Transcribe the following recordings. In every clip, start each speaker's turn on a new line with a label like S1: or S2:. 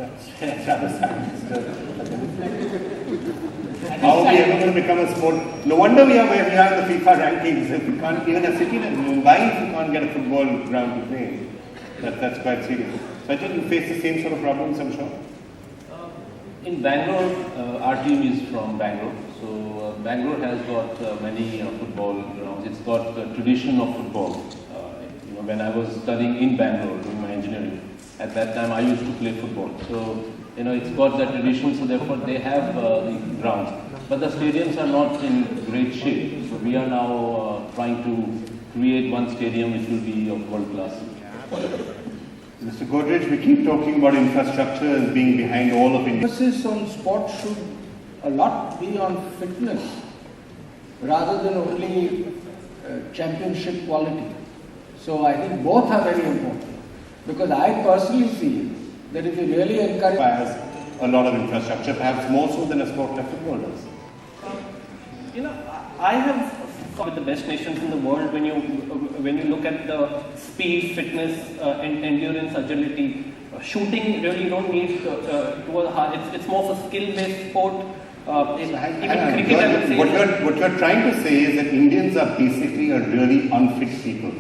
S1: That's rather sad. How are we ever going to become a sport? No wonder we are where we are in the FIFA rankings. If we can't, even a city like Mumbai, if we can't get a football ground to play, that's quite serious. So I think you face the same sort of problems, I'm sure.
S2: In Bangalore, our team is from Bangalore. So Bangalore has got many football grounds. It's got the tradition of football. When I was studying in Bangalore doing my engineering, at that time I used to play football. So it's got that tradition. So therefore they have the grounds, but the stadiums are not in great shape. So we are now trying to create one stadium which will be of world class.
S1: Mr. Godrej, we keep talking about infrastructure as being behind all of India.
S3: Emphasis on sport should a lot be on fitness rather than only championship quality. So I think both are very important, because I personally feel that if you really encourage...
S1: Requires a lot of infrastructure, perhaps more so than a sport like football does.
S4: I have with the best nations in the world. When you look at the speed, fitness, and endurance, agility, shooting really you don't need to a hard. It's more of a skill-based sport. Even cricket, I would say.
S1: What you're trying to say is that Indians are basically a really unfit people,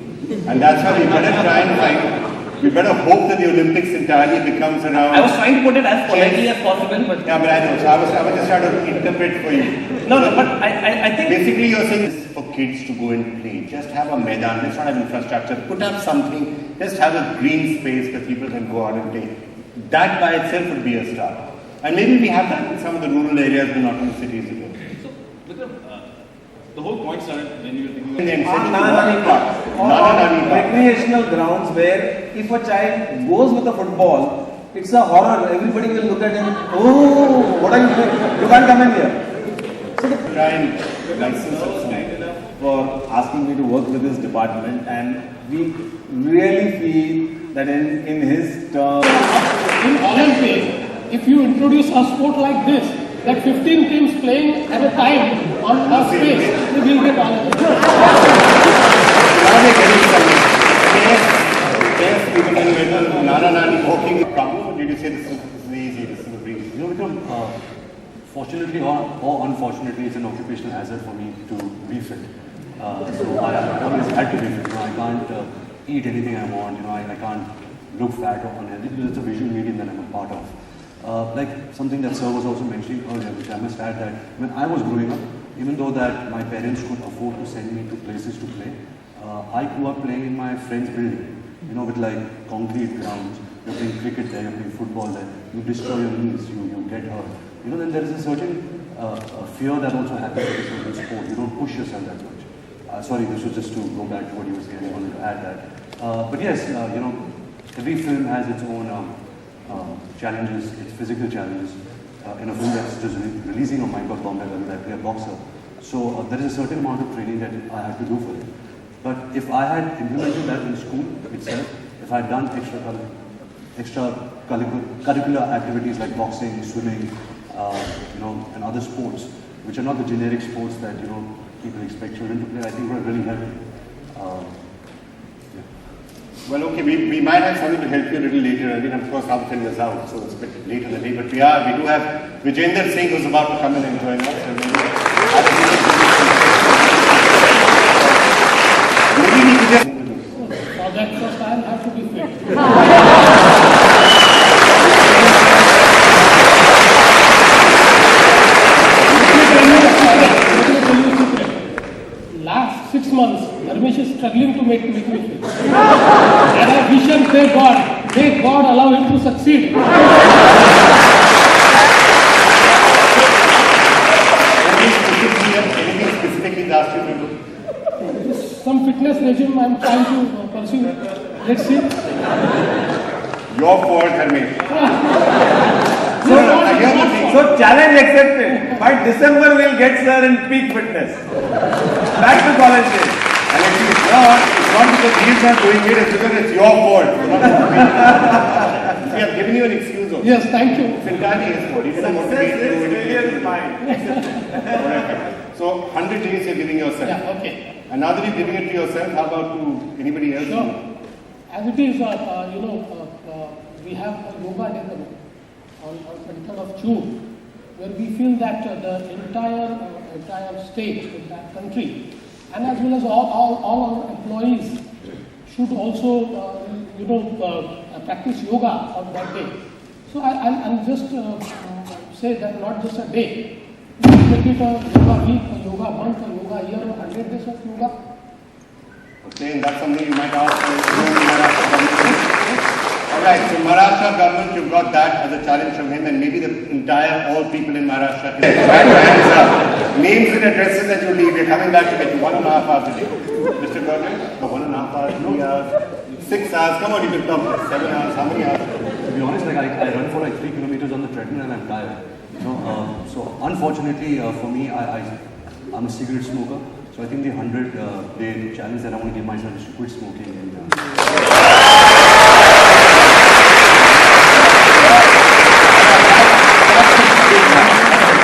S1: and that's why we better try and find. We better hope that the Olympics entirely becomes around.
S4: I was trying to put it as politely as possible, but
S1: yeah, but I know. So I was just trying to interpret for you.
S4: No, but I think
S1: basically you're saying this is for kids to go and play. Just have a Maidan. Let's not have infrastructure. Put up something. Just have a green space that people can go out and play. That by itself would be a start. And maybe we have that in some of the rural areas, but not in the cities as well.
S5: So, the whole point started when you were thinking
S6: recreational grounds where if a child goes with a football, it's a horror. Everybody will look at him. Oh, what are you doing? You can't come in here.
S1: So the try and license
S6: for asking me to work with this department, and we really feel that in his term.
S7: In Olympics, if you introduce a sport like this, that 15 teams playing at a time on a space, we will get Olympics.
S1: Yes, people can medal, Nana walking. Did you say this is easy, this is a breeze?
S8: Fortunately or unfortunately, it's an occupational hazard for me to be fit. So I always had to be fit. I can't eat anything I want. I can't look fat or unhealthy because it's a visual medium that I'm a part of. Like something that Sir was also mentioning earlier, which I must add, that when I was growing up, even though that my parents could afford to send me to places to play, I grew up playing in my friend's building. With like concrete grounds. You're playing cricket there, you're playing football there. You destroy your knees, you get hurt. Then there is a certain fear that also happens with a certain sport. You don't push yourself that much. Sorry, this was just to go back to what you were saying. I wanted to add that. But yes, every film has its own challenges, its physical challenges. In a film that's just releasing on Michael Bombay, I play a boxer. So there is a certain amount of training that I have to do for it. But if I had implemented that in school itself, if I had done extracurricular activities like boxing, swimming, and other sports, which are not the generic sports that people expect children to play, I think would have really helped.
S1: Well, okay, we might have something to help you a little later. I mean, of course, now the film is out, so it's a bit late in the day. But we do have Vijender Singh who's about to come in and join us.
S7: For that first I have to be fit. Last 6 months, Dharmesh is struggling to make me fit. And I wish and pray may God allow him to succeed.
S1: Anything specifically he's asked you to do?
S7: Some fitness regime I am trying to pursue. Let's see.
S1: Your fault, Dharmesh.
S6: So challenge accepted. By December we'll get Sir in peak fitness. Back to college days.
S1: And actually, it's not because he's not doing it, it's because it's your fault. We have given you an excuse also.
S7: Yes, thank you.
S1: It's entirely his fault. He didn't motivate you.
S6: Failure is mine.
S1: So 100 days you're giving yourself.
S7: Yeah, okay.
S1: And now that you're giving it to yourself, how about to anybody else?
S7: Sure. As it is, we have a yoga day. on 23rd of June, where we feel that the entire state, entire country, and as well as all our employees should also, practice yoga on that day. So I'll just say that not just a day, make it a yoga week, a yoga month, a yoga year, 100 days of yoga.
S1: Okay, and that's something you might ask the Maharashtra government. Alright, so Maharashtra government, you've got that as a challenge from him, and maybe the entire, all people in Maharashtra can write your hands up. Names and addresses that you leave, we're coming back to get you 1.5 hours a day. Mr. Gordon, 1.5 hours, 3 hours, 6 hours, come on, you can come 7 hours, how many hours?
S8: To be honest, I run for 3 kilometers on the treadmill and I'm tired. So unfortunately for me, I'm a cigarette smoker. So I think the 100-day challenge that I want to give myself is to quit smoking. And,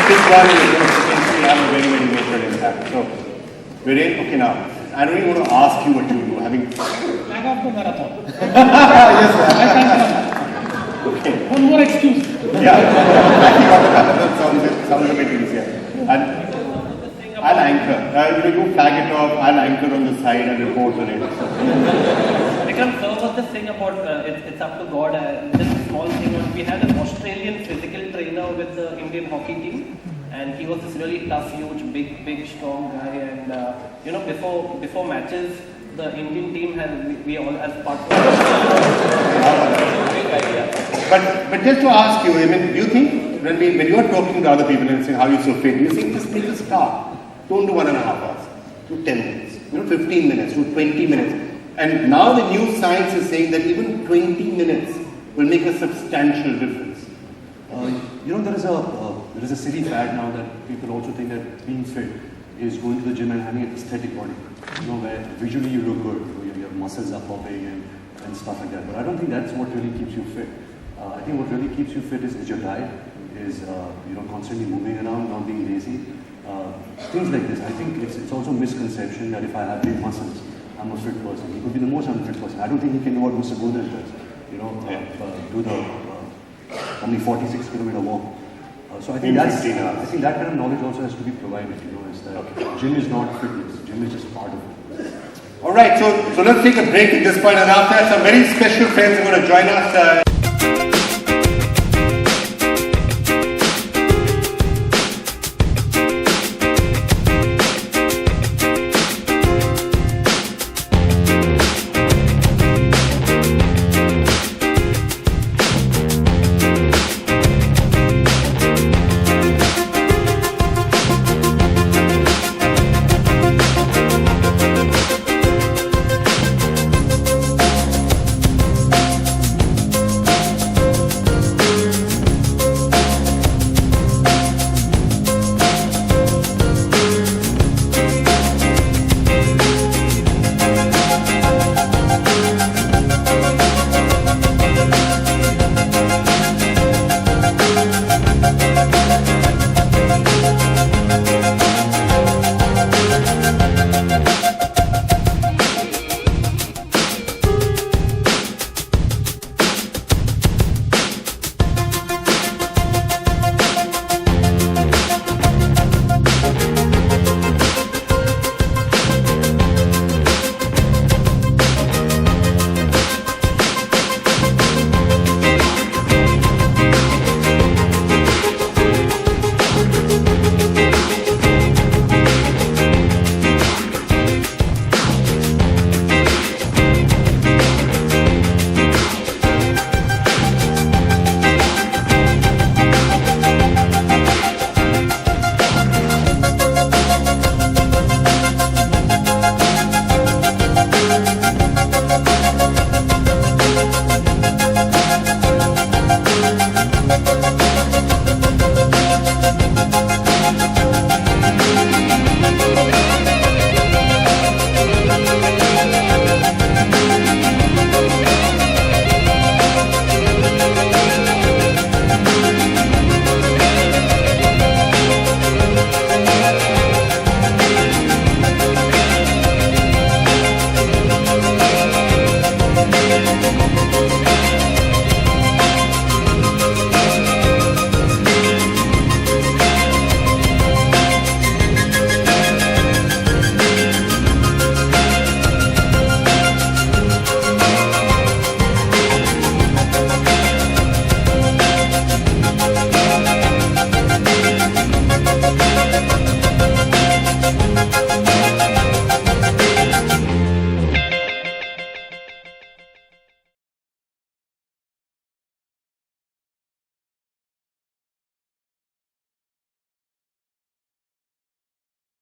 S1: this one is going to have a very, very major impact. So, we're in, okay now, I don't even want to ask you what you do, having...
S7: Flag off the marathon.
S1: Yes, sir. Okay.
S7: One more excuse.
S1: Yeah, I think on the marathon sounds a bit easier. And I'll anchor. You flag it off, I'll anchor on the side and report on it.
S4: Vikram, sir was just saying about it's up to God. Just a small thing. We had an Australian physical trainer with the Indian hockey team, and he was this really tough, huge, big, strong guy. And before matches, the Indian team we all as part of.
S1: But just to ask you, I mean, do you think when you are talking to other people and saying how you're so fit, do you think just make a start? Don't do 1.5 hours. Do 10 minutes. 15 minutes. Do 20 minutes. And now the new science is saying that even 20 minutes will make a substantial difference.
S8: There is a silly fad now that people also think that being fit is going to the gym and having an aesthetic body. Where visually you look good, your muscles are popping and stuff like that. But I don't think that's what really keeps you fit. I think what really keeps you fit is your diet, is constantly moving around, not being lazy. Things like this. I think it's also a misconception that if I have big muscles, I'm a fit person. He could be the most unfit person. I don't think he can do what Mr. Godrej does. Do the only 46 kilometer walk. So I think that kind of knowledge also has to be provided. Is that gym is not fitness. Gym is just part of it.
S1: All right. So let's take a break at this point, and after that, some very special friends are going to join us.